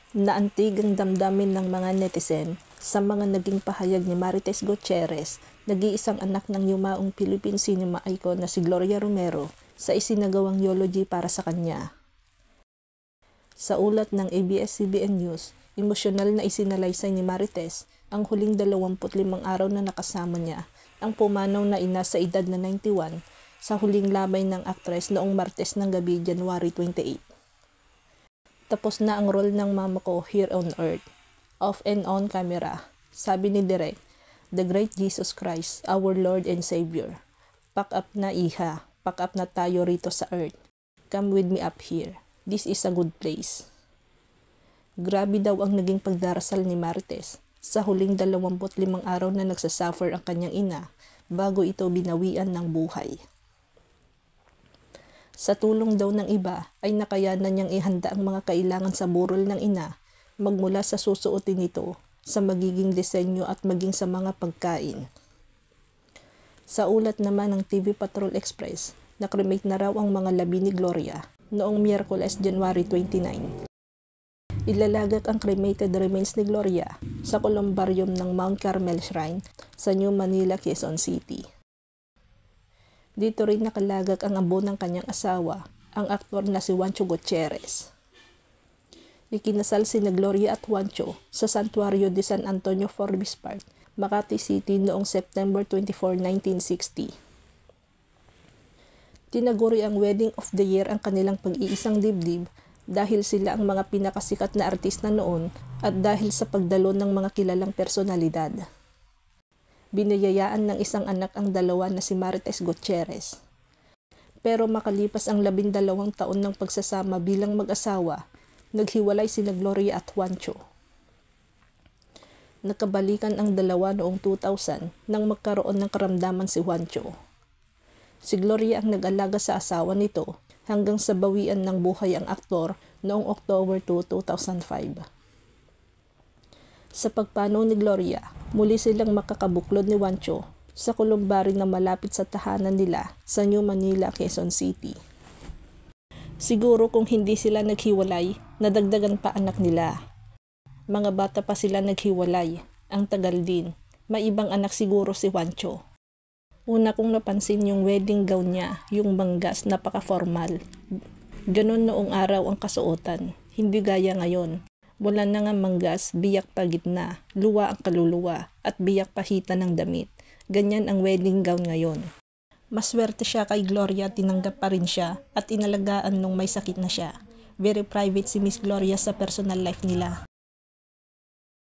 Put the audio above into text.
Naantig ang damdamin ng mga netizen sa mga naging pahayag ni Marites Gutierrez, nag-iisang anak ng yumaong Philippine cinema icon na si Gloria Romero, sa isinagawang eulogy para sa kanya. Sa ulat ng ABS-CBN News, emosyonal na isinalaysay ni Marites ang huling 25 araw na nakasama niya ang pumanaw na ina sa edad na 91 sa huling labay ng aktres noong Martes ng gabi, January 28. Tapos na ang role ng mama ko here on earth, off and on camera, sabi ni Direk, the great Jesus Christ, our Lord and Savior. Pack up na iha, pack up na tayo rito sa earth. Come with me up here, this is a good place. Grabe daw ang naging pagdarasal ni Marites sa huling 25 araw na nagsasuffer ang kanyang ina bago ito binawian ng buhay. Sa tulong daw ng iba ay nakayanan niyang ihanda ang mga kailangan sa burol ng ina, magmula sa susuotin nito, sa magiging disenyo at maging sa mga pagkain. Sa ulat naman ng TV Patrol Express, nakremate na raw ang mga labi ni Gloria noong Miyerkules, January 29. Ilalagak ang cremated remains ni Gloria sa columbarium ng Mount Carmel Shrine sa New Manila, Quezon City. Dito rin nakalagak ang abo ng kanyang asawa, ang aktor na si Juancho Gutierrez. Ikinasal sina Gloria at Juancho sa Santuario de San Antonio Forbes Park, Makati City noong September 24, 1960. Tinaguri ang Wedding of the Year ang kanilang pag-iisang dibdib dahil sila ang mga pinakasikat na artista noon at dahil sa pagdalo ng mga kilalang personalidad. Biniyayaan ng isang anak ang dalawa na si Marites Gutierrez. Pero makalipas ang 12 taon ng pagsasama bilang mag-asawa, naghiwalay sina Gloria at Juancho. Nakabalikan ang dalawa noong 2000 nang magkaroon ng karamdaman si Juancho. Si Gloria ang nag-alaga sa asawa nito hanggang sa bawian ng buhay ang aktor noong October 2, 2005. Sa pagpanaw ni Gloria, muli silang makakabuklod ni Juancho sa columbarium na malapit sa tahanan nila sa New Manila, Quezon City. Siguro kung hindi sila naghiwalay, nadagdagan pa anak nila. Mga bata pa sila naghiwalay, ang tagal din. May ibang anak siguro si Juancho. Una kong napansin yung wedding gown niya, yung banggas, napaka-formal. Ganon noong araw ang kasuotan, hindi gaya ngayon. Wala na nga manggas, biyak pa gitna, luwa ang kaluluwa, at biyak pahita ng damit. Ganyan ang wedding gown ngayon. Maswerte siya kay Gloria, tinanggap pa rin siya at inalagaan nung may sakit na siya. Very private si Miss Gloria sa personal life nila.